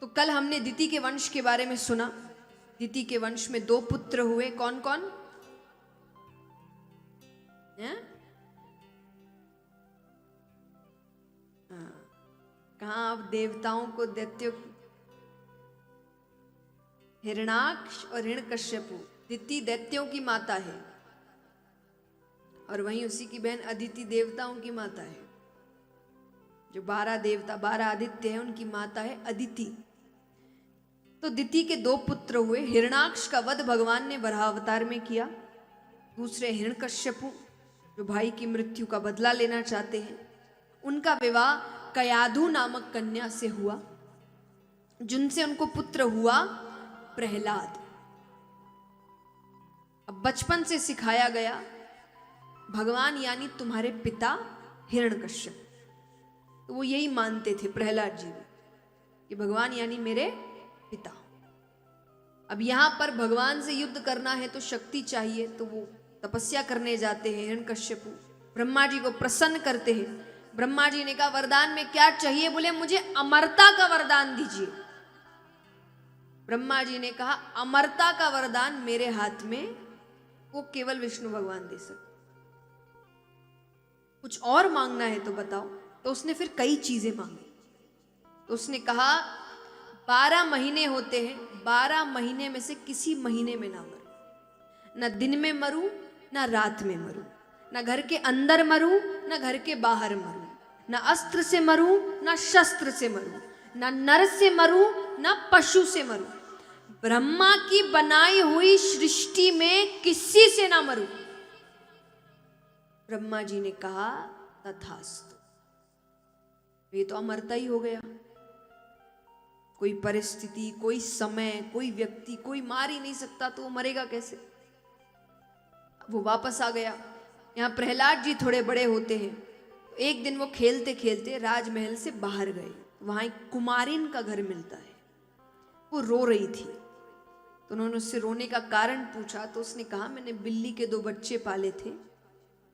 तो कल हमने दिति के वंश के बारे में सुना। दिति के वंश में 2 पुत्र हुए, कौन कौन? कहा अब देवताओं को दैत्यों, हिरणाक्ष और हिरण्यकश्यपु। दिति दैत्यों की माता है और वहीं उसी की बहन अदिति देवताओं की माता है। जो 12 देवता 12 आदित्य हैं उनकी माता है अदिति। तो दिति के 2 पुत्र हुए। हिरणाक्ष का वध भगवान ने वराह अवतार में किया। दूसरे हिरण्यकश्यपु जो भाई की मृत्यु का बदला लेना चाहते हैं, उनका विवाह कयाधु नामक कन्या से हुआ, जिनसे उनको पुत्र हुआ प्रहलाद। अब बचपन से सिखाया गया भगवान यानी तुम्हारे पिता हिरण्यकश्यप, तो वो यही मानते थे प्रहलाद जी भी कि भगवान यानी मेरे पिता। अब यहां पर भगवान से युद्ध करना है तो शक्ति चाहिए, तो वो तपस्या करने जाते हैं हिरण्यकश्यपु। ब्रह्मा जी को प्रसन्न करते हैं। ब्रह्मा जी ने कहा वरदान में क्या चाहिए? बोले मुझे अमरता का वरदान दीजिए। ब्रह्मा जी ने कहा अमरता का वरदान मेरे हाथ में वो केवल विष्णु भगवान दे सकते, कुछ और मांगना है तो बताओ। तो उसने फिर कई चीजें मांगी। तो उसने कहा 12 महीने होते हैं, 12 महीने में से किसी महीने में ना मरूं, ना दिन में मरूं ना रात में मरूं, ना घर के अंदर मरूं ना घर के बाहर मरूं, ना अस्त्र से मरूं ना शस्त्र से मरूं, ना नर से मरूं ना पशु से मरूं, ब्रह्मा की बनाई हुई सृष्टि में किसी से ना मरूं। ब्रह्मा जी ने कहा तथास्तु। ये तो अमरता ही हो गया। कोई परिस्थिति, कोई समय, कोई व्यक्ति, कोई मार ही नहीं सकता, तो वो मरेगा कैसे? वो वापस आ गया। यहाँ प्रहलाद जी थोड़े बड़े होते हैं। एक दिन वो खेलते खेलते राजमहल से बाहर गए। वहां एक कुमारिन का घर मिलता है। वो रो रही थी, तो उन्होंने उससे रोने का कारण पूछा। तो उसने कहा मैंने बिल्ली के 2 बच्चे पाले थे,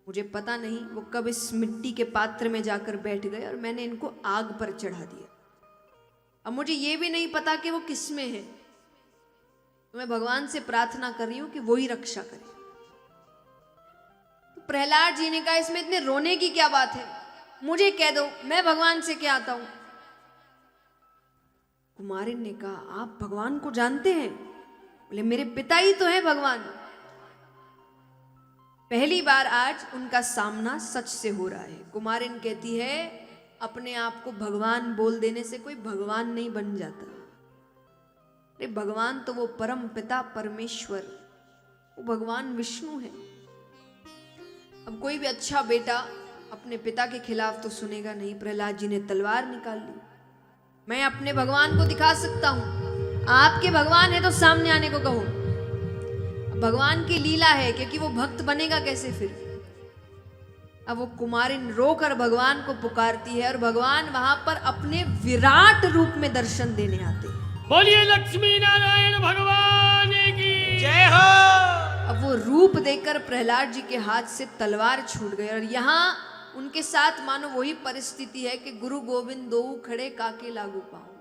मुझे पता नहीं वो कब इस मिट्टी के पात्र में जाकर बैठ गए और मैंने इनको आग पर चढ़ा दिया। अब मुझे ये भी नहीं पता कि वो किस में है, तो मैं भगवान से प्रार्थना कर रही हूं कि वो ही रक्षा करे। तो प्रहलाद जी ने कहा इसमें इतने रोने की क्या बात है, मुझे कह दो, मैं भगवान से क्या आता हूं। कुमारिन ने कहा आप भगवान को जानते हैं? बोले मेरे पिता ही तो हैं भगवान। पहली बार आज उनका सामना सच से हो रहा है। कुमारिन कहती है अपने आप को भगवान बोल देने से कोई भगवान नहीं बन जाता। अरे भगवान तो वो परम पिता परमेश्वर, वो भगवान विष्णु है। अब कोई भी अच्छा बेटा अपने पिता के खिलाफ तो सुनेगा नहीं। प्रहलाद जी ने तलवार निकाल ली। मैं अपने भगवान को दिखा सकता हूं, आपके भगवान है तो सामने आने को कहो। भगवान की लीला है, क्योंकि वो भक्त बनेगा कैसे फिर। अब वो कुमारिन रोकर भगवान को पुकारती है और भगवान वहां पर अपने विराट रूप में दर्शन देने आते हैं। बोलिए लक्ष्मी नारायण भगवान की जय हो। अब वो रूप देकर प्रहलाद जी के हाथ से तलवार छूट गई और यहाँ उनके साथ मानो वही परिस्थिति है कि गुरु गोविंद दो खड़े काके लागू पाऊं,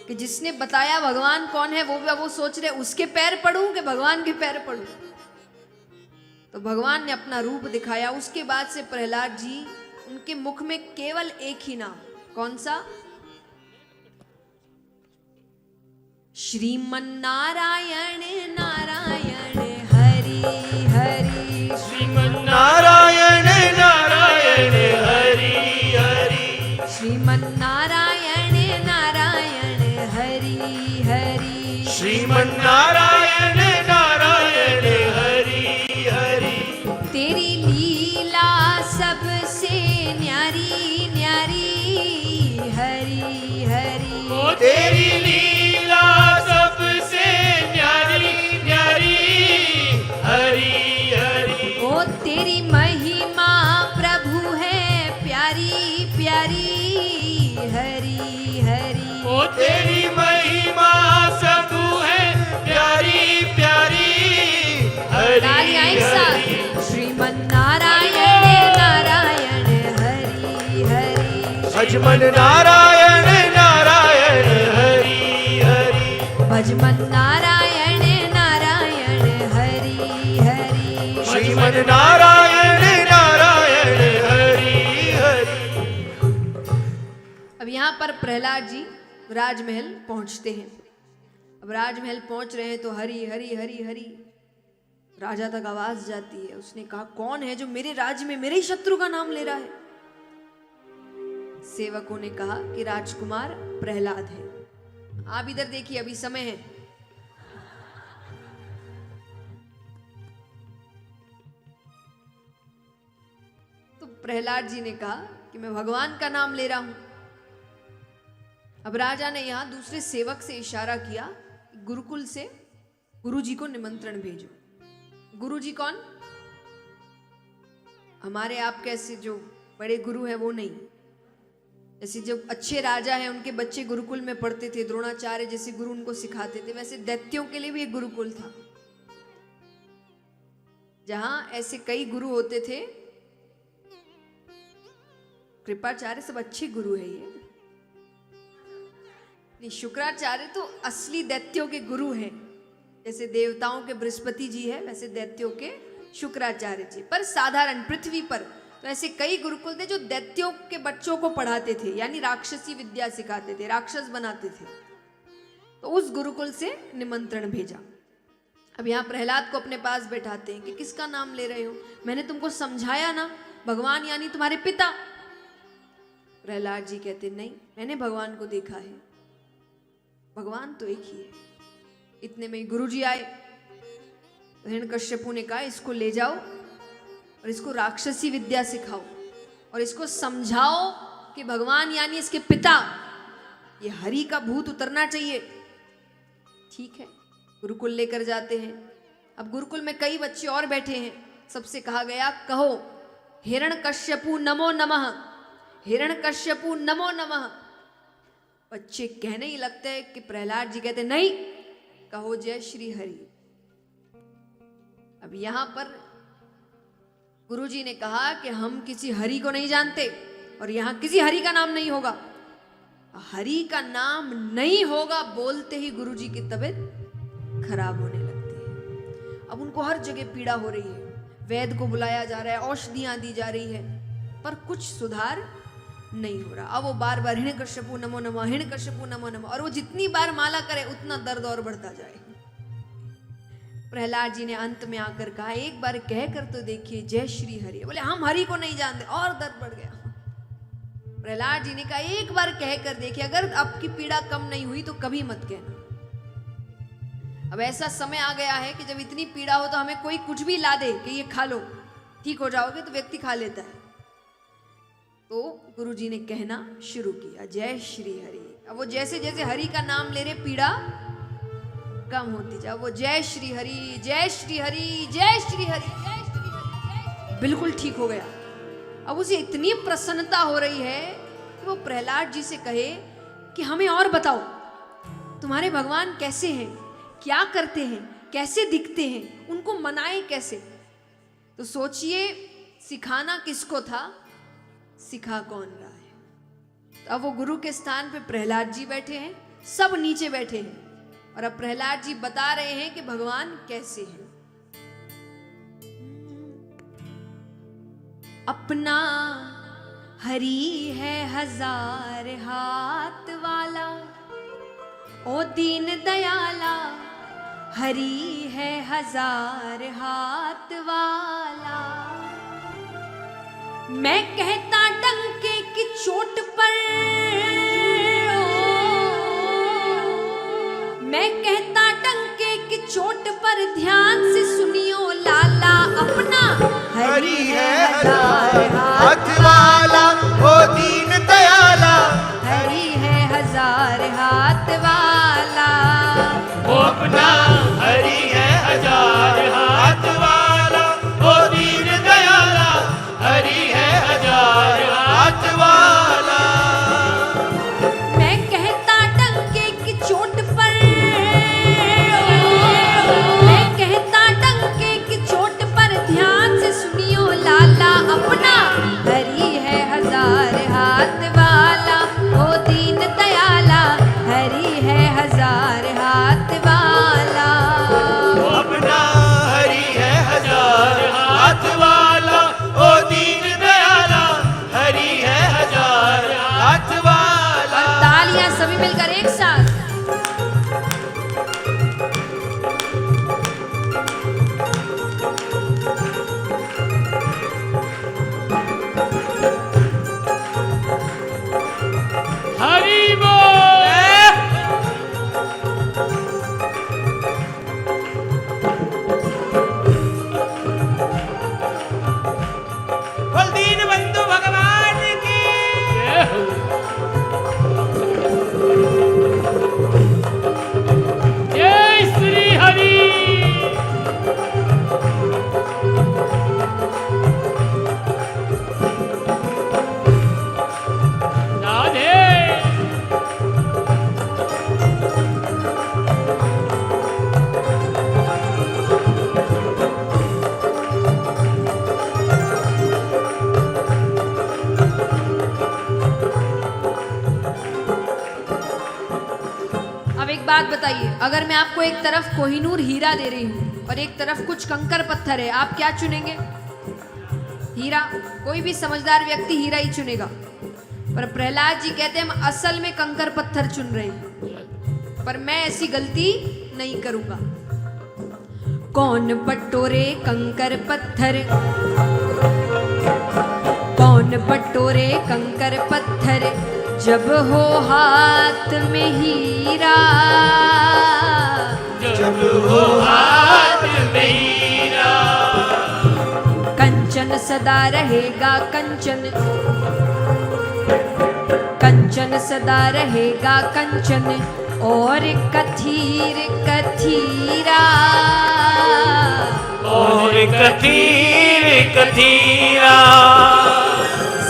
कि जिसने बताया भगवान कौन है वो सोच रहे उसके पैर पड़ूं कि भगवान के पैर पड़ूं। तो भगवान ने अपना रूप दिखाया। उसके बाद से प्रहलाद जी उनके मुख में केवल एक ही नाम, कौन सा? श्रीमन नारायण नारायण हरि हरि, श्रीमन नारायण नारायण हरि हरि, श्रीमन नारायण नारायण हरि हरि, श्रीमन नारायण नारायण हरि हरि। तेरी लीला सबसे न्यारी न्यारी हरि हरि, ओ तेरी लीला सबसे न्यारी न्यारी हरि हरि, ओ तेरी महिमा प्रभु है प्यारी प्यारी हरि हरि, ओ तेरी महिमा सब है प्यारी प्यारी हरि तालियां एक साथ। हरि। श्रीमन नारायण नारायण हरि हरि, सजमन नारायण नारायण यहाँ पर प्रहलाद जी राजमहल पहुंचते हैं। अब राजमहल पहुंच रहे हैं तो हरि हरि हरि हरि राजा तक आवाज जाती है। उसने कहा कौन है जो मेरे राज्य में मेरे ही शत्रु का नाम ले रहा है? सेवकों ने कहा कि राजकुमार प्रहलाद है। आप इधर देखिए, अभी समय है। तो प्रहलाद जी ने कहा कि मैं भगवान का नाम ले रहा हूं। अब राजा ने यहां दूसरे सेवक से इशारा किया, गुरुकुल से गुरुजी को निमंत्रण भेजो। गुरुजी कौन? हमारे आप कैसे जो बड़े गुरु हैं वो नहीं। जैसे जो अच्छे राजा हैं उनके बच्चे गुरुकुल में पढ़ते थे, द्रोणाचार्य जैसे गुरु उनको सिखाते थे, वैसे दैत्यों के लिए भी एक गुरुकुल था जहां ऐसे कई गुरु होते थे। कृपाचार्य सब अच्छे गुरु है ये नहीं, शुक्राचार्य तो असली दैत्यों के गुरु हैं। जैसे देवताओं के बृहस्पति जी है, वैसे दैत्यों के शुक्राचार्य जी। पर साधारण पृथ्वी पर तो ऐसे कई गुरुकुल थे जो दैत्यों के बच्चों को पढ़ाते थे, यानी राक्षसी विद्या सिखाते थे, राक्षस बनाते थे। तो उस गुरुकुल से निमंत्रण भेजा। अब यहाँ प्रहलाद को अपने पास बैठाते हैं कि किसका नाम ले रहे हो? मैंने तुमको समझाया ना, भगवान यानी तुम्हारे पिता। प्रहलाद जी कहते नहीं, मैंने भगवान को देखा है, भगवान तो एक ही है। इतने में गुरुजी आए। हिरण्यकश्यपु ने कहा इसको ले जाओ और इसको राक्षसी विद्या सिखाओ और इसको समझाओ कि भगवान यानी इसके पिता, ये हरि का भूत उतरना चाहिए। ठीक है, गुरुकुल लेकर जाते हैं। अब गुरुकुल में कई बच्चे और बैठे हैं। सबसे कहा गया कहो हिरण्यकश्यपु नमो नमः, हिरण्यकश्यपु नमो नमः। बच्चे कहने ही लगते हैं कि प्रहलाद जी कहते नहीं, कहो जय श्री हरि। अब यहां पर गुरुजी ने कहा कि हम किसी हरि को नहीं जानते और यहां किसी हरि का नाम नहीं होगा। हरि का नाम नहीं होगा बोलते ही गुरुजी की तबीयत खराब होने लगती है। अब उनको हर जगह पीड़ा हो रही है, वैद्य को बुलाया जा रहा है, औषधियां दी जा रही है, पर कुछ सुधार नहीं हो रहा। अब वो बार बार हिरण्यकश्यपु नमो नमः, हिरण्यकश्यपु नमो नमः, और वो जितनी बार माला करे उतना दर्द और बढ़ता जाए। प्रहलाद जी ने अंत में आकर कहा एक बार कह कर तो देखिए जय श्री हरि। बोले हम हरि को नहीं जानते, और दर्द बढ़ गया। प्रहलाद जी ने कहा एक बार कह कर देखिए, अगर आपकी पीड़ा कम नहीं हुई तो कभी मत कहना। अब ऐसा समय आ गया है कि जब इतनी पीड़ा हो तो हमें कोई कुछ भी ला दे कि ये खा लो ठीक हो जाओगे, तो व्यक्ति खा लेता है। तो गुरुजी ने कहना शुरू किया जय श्री हरि। अब वो जैसे जैसे हरि का नाम ले रहे पीड़ा कम होती जा, वो जय श्री हरि जय श्री हरि जय श्री हरि जय श्री हरि, बिल्कुल ठीक हो गया। अब उसे इतनी प्रसन्नता हो रही है कि वो प्रहलाद जी से कहे कि हमें और बताओ तुम्हारे भगवान कैसे हैं, क्या करते हैं, कैसे दिखते हैं, उनको मनाए कैसे। तो सोचिए सिखाना किसको था, सिखा कौन रहा है। तो अब वो गुरु के स्थान पे प्रहलाद जी बैठे हैं, सब नीचे बैठे हैं, और अब प्रहलाद जी बता रहे हैं कि भगवान कैसे हैं। अपना हरि है हजार हाथ वाला, ओ दीन दयाला, हरि है हजार हाथ वाला। मैं कहता डंके की चोट पर, मैं कहता डंके की चोट पर ध्यान से सुनियो लाला, अपना हरि है हजार हाथ वाला, ओ दीन दयाला, हरि है हजार हाथ वाला। ओ अपना हरि है हजार हाथ वाला, ओ दीन दयाला, हरि है हजार हाथ वाला। मैं कहता डंके की चोट पर, मैं कहता डंके की चोट पर ध्यान से सुनियो लाला, अपना हरि है हजार हाथ वाला, ओ दीन दयाला, हरि है हजार हाथ वाला। ओ अपना सभी मिलकर एक साथ। हरि बोल। बोल दीन बंधु भगवान की। जय हो। जय श्री हरि। राधे। अब एक बात बताइए, अगर मैं आपको एक तरफ कोहिनूर हीरा दे रही हूँ और एक तरफ कुछ कंकर पत्थर है, आप क्या चुनेंगे? हीरा। कोई भी समझदार व्यक्ति हीरा ही चुनेगा, पर प्रहलाद जी कहते हैं हम असल में कंकर पत्थर चुन रहे हैं, पर मैं ऐसी गलती नहीं करूंगा। कौन बटोरे कंकर पत्थर, कौन बटोरे कंकर पत्थर, जब हो हाथ में हीरा। जब हो हाथ में हीरा। कंचन सदा रहेगा कंचन, कंचन सदा रहेगा कंचन, और कथीर कथीरा। और कथीर कथीरा।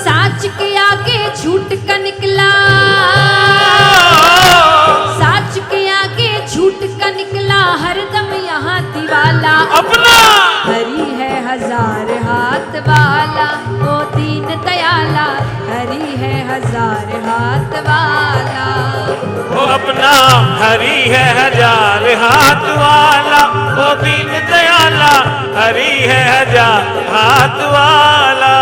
साच के आगे झूठ का निकला, साच के आगे झूठ का निकला, हरदम यहाँ दिवाला। अपना हरि है हजार हाथ वाला, ओ दीन दयाला, हरि है हजार हाथ वाला। वो अपना हरि है हजार हाथ वाला, वो दीन दयाला, हरि है हजार हाथ वाला।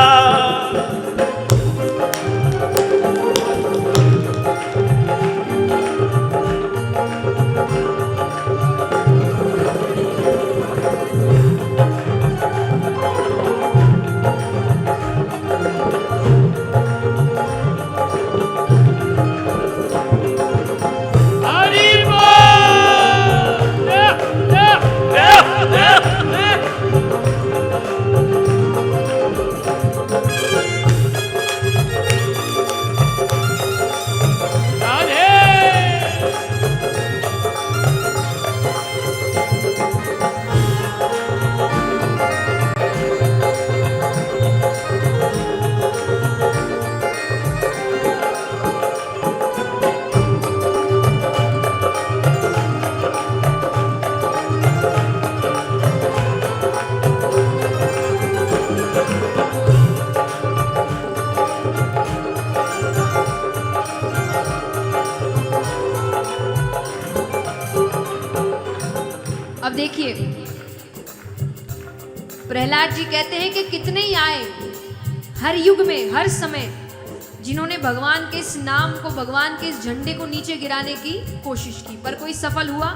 हरि बोल। राधे। अब देखिए, प्रहलाद जी कहते हैं कि कितने ही आए हर युग में, हर समय, जिन्होंने भगवान के इस नाम को, भगवान के इस झंडे को नीचे गिराने की कोशिश की, पर कोई सफल हुआ?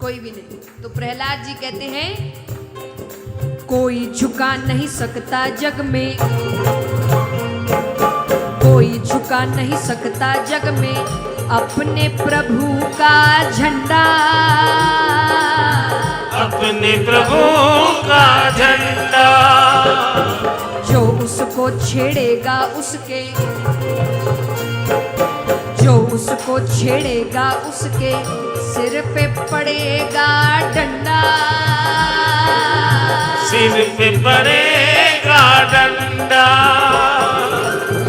कोई भी नहीं। तो प्रहलाद जी कहते हैं कोई झुका नहीं सकता जग में, कोई झुका नहीं सकता जग में, अपने प्रभु का झंडा। अपने प्रभु का झंडा। जो उसको छेड़ेगा उसके, जो उसको छेड़ेगा उसके सिर पे पड़ेगा डंडा। सिर पे पड़ेगा डंडा।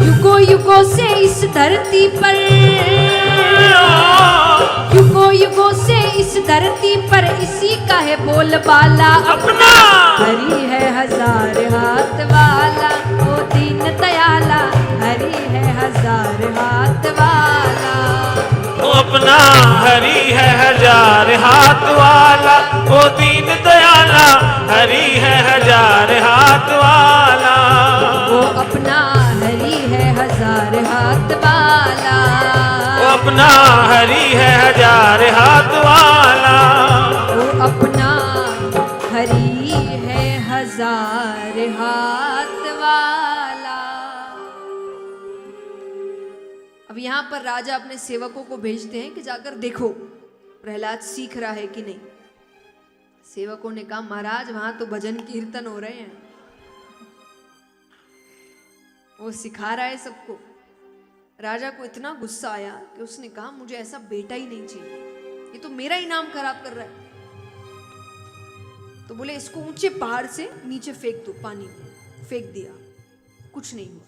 युगों युगों से इस धरती पर, युगों युगों से इस धरती पर इसी का है बोलबाला। अपना हरि है हजार हाथ वाला, ओ दीन दयाला, हरि है हजार हाथ वाला। वो अपना हरि है हजार हाथ वाला, वो दीन दयाला, हरि है हजार हाथ वाला। वो अपना हरि है हजार हाथ वाला। वो अपना हरि है हजार हाथ वाला। वो अपना हरि है हजार हाथ वाला। अब यहां पर राजा अपने सेवकों को भेजते हैं कि जाकर देखो प्रहलाद सीख रहा है कि नहीं। सेवकों ने कहा महाराज वहां तो भजन कीर्तन हो रहे हैं, वो सिखा रहा है सबको। राजा को इतना गुस्सा आया कि उसने कहा मुझे ऐसा बेटा ही नहीं चाहिए, ये तो मेरा ही नाम खराब कर रहा है। तो बोले इसको ऊंचे पहाड़ से नीचे फेंक दो, पानी में फेंक दिया, कुछ नहीं हुआ।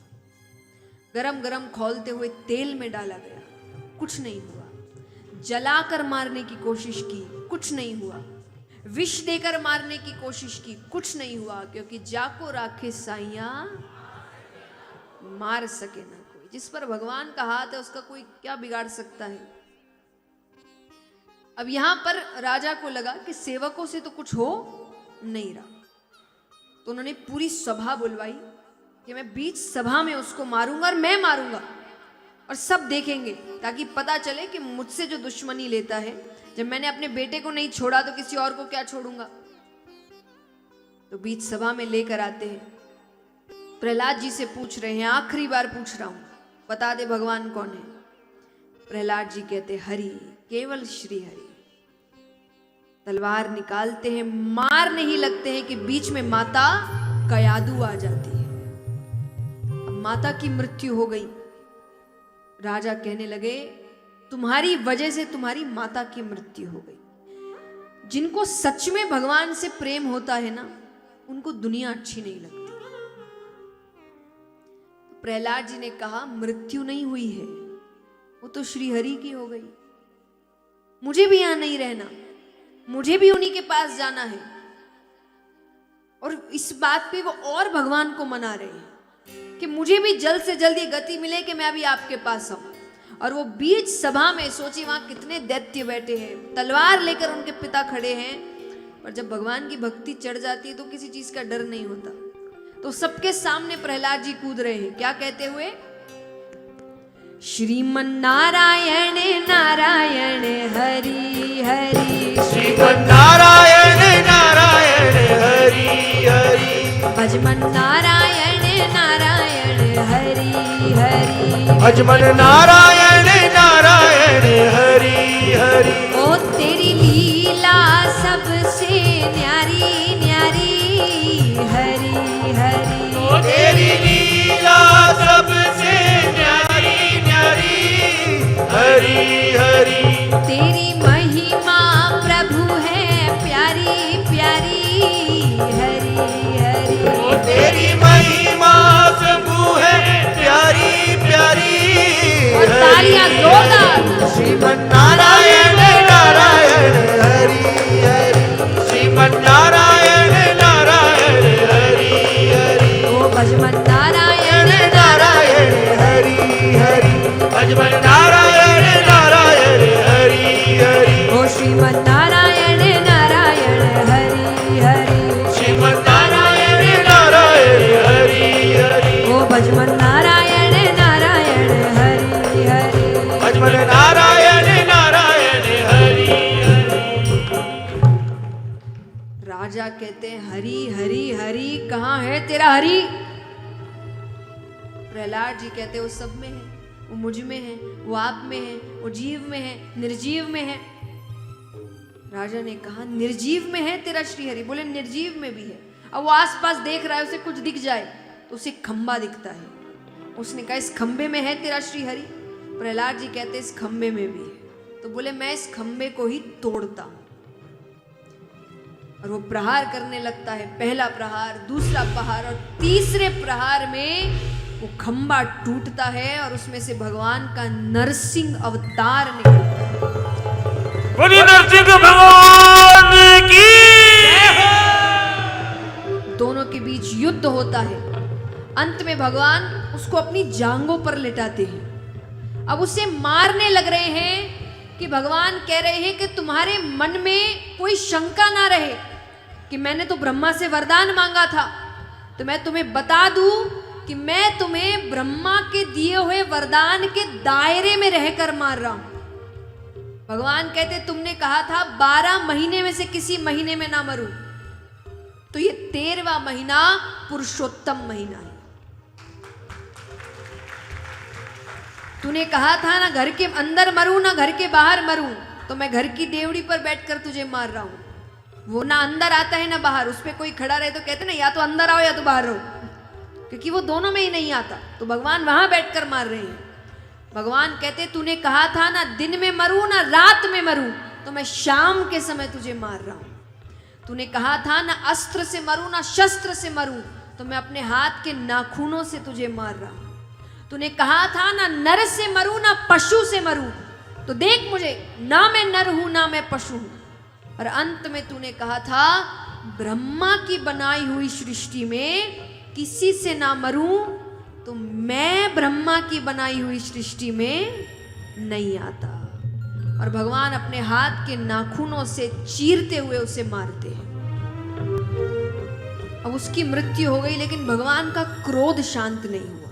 गरम गरम खौलते हुए तेल में डाला गया, कुछ नहीं हुआ। जलाकर मारने की कोशिश की, कुछ नहीं हुआ। विष देकर मारने की कोशिश की, कुछ नहीं हुआ, क्योंकि जाको राखे साइया मार सके ना कोई। जिस पर भगवान का हाथ है उसका कोई क्या बिगाड़ सकता है। अब यहां पर राजा को लगा कि सेवकों से तो कुछ हो नहीं रहा, तो उन्होंने पूरी सभा बुलवाई कि मैं बीच सभा में उसको मारूंगा और मैं मारूंगा और सब देखेंगे, ताकि पता चले कि मुझसे जो दुश्मनी लेता है, जब मैंने अपने बेटे को नहीं छोड़ा तो किसी और को क्या छोड़ूंगा। तो बीच सभा में लेकर आते हैं, प्रहलाद जी से पूछ रहे हैं, आखिरी बार पूछ रहा हूं, बता दे भगवान कौन है। प्रहलाद जी कहते हरि, केवल श्री हरि। तलवार निकालते हैं, मारने ही लगते हैं कि बीच में माता कयादू आ जाती है। अब माता की मृत्यु हो गई। राजा कहने लगे तुम्हारी वजह से तुम्हारी माता की मृत्यु हो गई। जिनको सच में भगवान से प्रेम होता है ना, उनको दुनिया अच्छी नहीं लगती। प्रहलाद जी ने कहा मृत्यु नहीं हुई है, वो तो श्री हरि की हो गई। मुझे भी यहां नहीं रहना, मुझे भी उन्हीं के पास जाना है। और इस बात पे वो और भगवान को मना रहे हैं कि मुझे भी जल्द से जल्द ये गति मिले कि मैं अभी आपके पास आऊं। और वो बीच सभा में, सोचिए वहां कितने दैत्य बैठे हैं, तलवार लेकर उनके पिता खड़े हैं। पर जब भगवान की भक्ति चढ़ जाती है तो किसी चीज का डर नहीं होता। तो सबके सामने प्रहलाद जी कूद रहे हैं, क्या कहते हुए, श्रीमन नारायण नारायण हरि हरि, श्रीमन नारायण नारायण हरि हरि, भजमन नारायण नारायण हरि हरि, भजमन नारायण नारायण हरि हरि। ओ तेरी लीला सबसे न्यारी न्यारी हरि हरि, ओ तेरी लीला सबसे न्यारी न्यारी हरि हरि, तेरी महिमा प्रभु है प्यारी प्यारी हरि हरि, ओ तेरी महिमा प्रभु है प्यारी प्यारी। और तालियां जोरदार। श्रीमन नारायण नारायण हरि हरि, श्रीमन नारायण नारायण हरि हरि, ओ भजमन नारायण नारायण हरि हरि, भजमन नारायण नारायण हरि हरि, ओ श्रीमन नारायण नारायण हरि हरि, श्रीमन नारायण नारायण हरि हरि, ओ भजमन नारायण नारायण हरि हरि, भजमन नारायण नारायण हरि हरि। राजा कहते हैं हरि हरि हरि, कहाँ है तेरा हरि। प्रहलाद जी कहते हैं वो सब में है, वो मुझ में है, वो आप में है, वो जीव में है, निर्जीव में है। राजा ने कहा निर्जीव में है तेरा श्री हरि। बोले निर्जीव में भी है। अब वो आसपास देख रहा है, उसे कुछ दिख जाए तो उसे खंबा दिखता है। उसने कहा इस खंबे में है तेरा श्री हरि। प्रहलाद जी कहते इस खंबे में भी है। तो बोले मैं इस खंबे को ही तोड़ता हूं। और वो प्रहार करने लगता है, पहला प्रहार, दूसरा प्रहार और तीसरे प्रहार में वो खंबा टूटता है और उसमें से भगवान का नरसिंह अवतार निकलता है। बोलिए नरसिंह भगवान की। दोनों के बीच युद्ध होता है। अंत में भगवान उसको अपनी जांघों पर लेटाते हैं। अब उसे मारने लग रहे हैं कि भगवान कह रहे हैं कि तुम्हारे मन में कोई शंका ना रहे कि मैंने तो ब्रह्मा से वरदान मांगा था, तो मैं तुम्हें बता दूं कि मैं तुम्हें ब्रह्मा के दिए हुए वरदान के दायरे में रहकर मार रहा हूं। भगवान कहते तुमने कहा था 12 महीने में से किसी महीने में ना मरूं, तो ये 13वां महीना पुरुषोत्तम महीना है। तूने कहा था ना घर के अंदर मरूं ना घर के बाहर मरूं, तो मैं घर की देवड़ी पर बैठकर तुझे मार रहा हूं। वो ना अंदर आता है ना बाहर, उस पे कोई खड़ा रहे तो कहते ना या तो अंदर आओ या तो बाहर रहो, क्योंकि वो दोनों में ही नहीं आता। तो भगवान वहां बैठकर मार रहे हैं। भगवान कहते तूने कहा था ना दिन में मरूं ना रात में मरूं, तो मैं शाम के समय तुझे मार रहा हूं। तूने कहा था ना अस्त्र से मरूं ना शस्त्र से मरूं, तो मैं अपने हाथ के नाखूनों से तुझे मार रहा हूं। तूने कहा था ना नर से मरूं ना पशु से मरूं, तो देख मुझे ना मैं नर हूं ना मैं पशु हूं। और अंत में तूने कहा था ब्रह्मा की बनाई हुई सृष्टि में किसी से ना मरूं, तो मैं ब्रह्मा की बनाई हुई सृष्टि में नहीं आता। और भगवान अपने हाथ के नाखूनों से चीरते हुए उसे मारते हैं। अब उसकी मृत्यु हो गई, लेकिन भगवान का क्रोध शांत नहीं हुआ।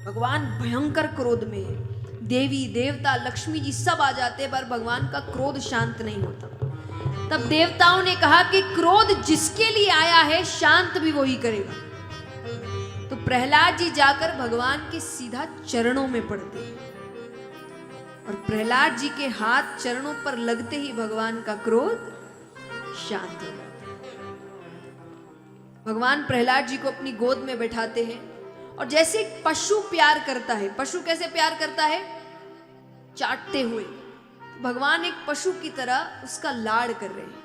भगवान भयंकर क्रोध में है। देवी देवता लक्ष्मी जी सब आ जाते, पर भगवान का क्रोध शांत नहीं होता। तब देवताओं ने कहा कि क्रोध जिसके लिए आया है शांत भी वही करेगा। तो प्रहलाद जी जाकर भगवान के सीधा चरणों में पड़ते हैं, और प्रहलाद जी के हाथ चरणों पर लगते ही भगवान का क्रोध शांत हो जाता है। भगवान प्रहलाद जी को अपनी गोद में बैठाते हैं, और जैसे एक पशु प्यार करता है, पशु कैसे प्यार करता है? चाटते हुए। भगवान एक पशु की तरह उसका लाड़ कर रहे हैं।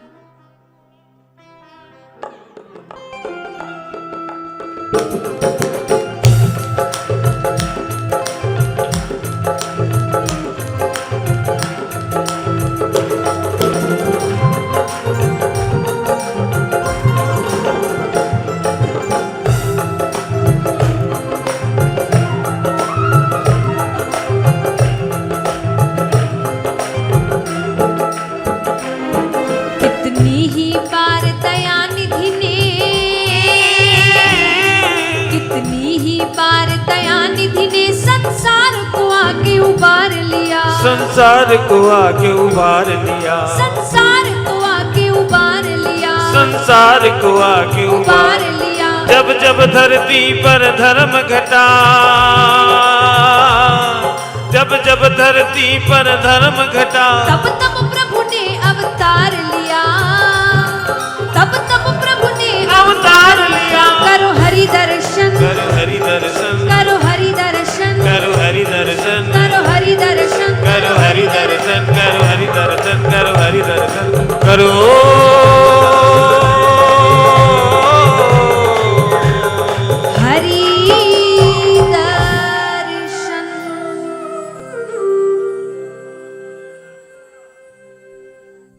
संसार को आके उबार लिया, संसार को आके उबार लिया, संसार को आके उबार लिया। जब जब धरती पर धर्म घटा, जब जब धरती पर धर्म घटा, तब तब प्रभु ने अवतार लिया, तब तब प्रभु ने अवतार लिया। करो हरि दर्शन, करो हरि दर्शन, करो हरि दर्शन, करो हरि दर्शन, करो हरि दर्शन, करो हरि दर्शन, करो हरि दर्शन, करो हरि दर्शन, करो हरि दर्शन।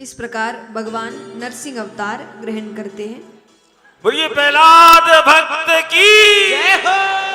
इस प्रकार भगवान नरसिंह अवतार ग्रहण करते हैं। बोलिए प्रहलाद भक्त की जय हो।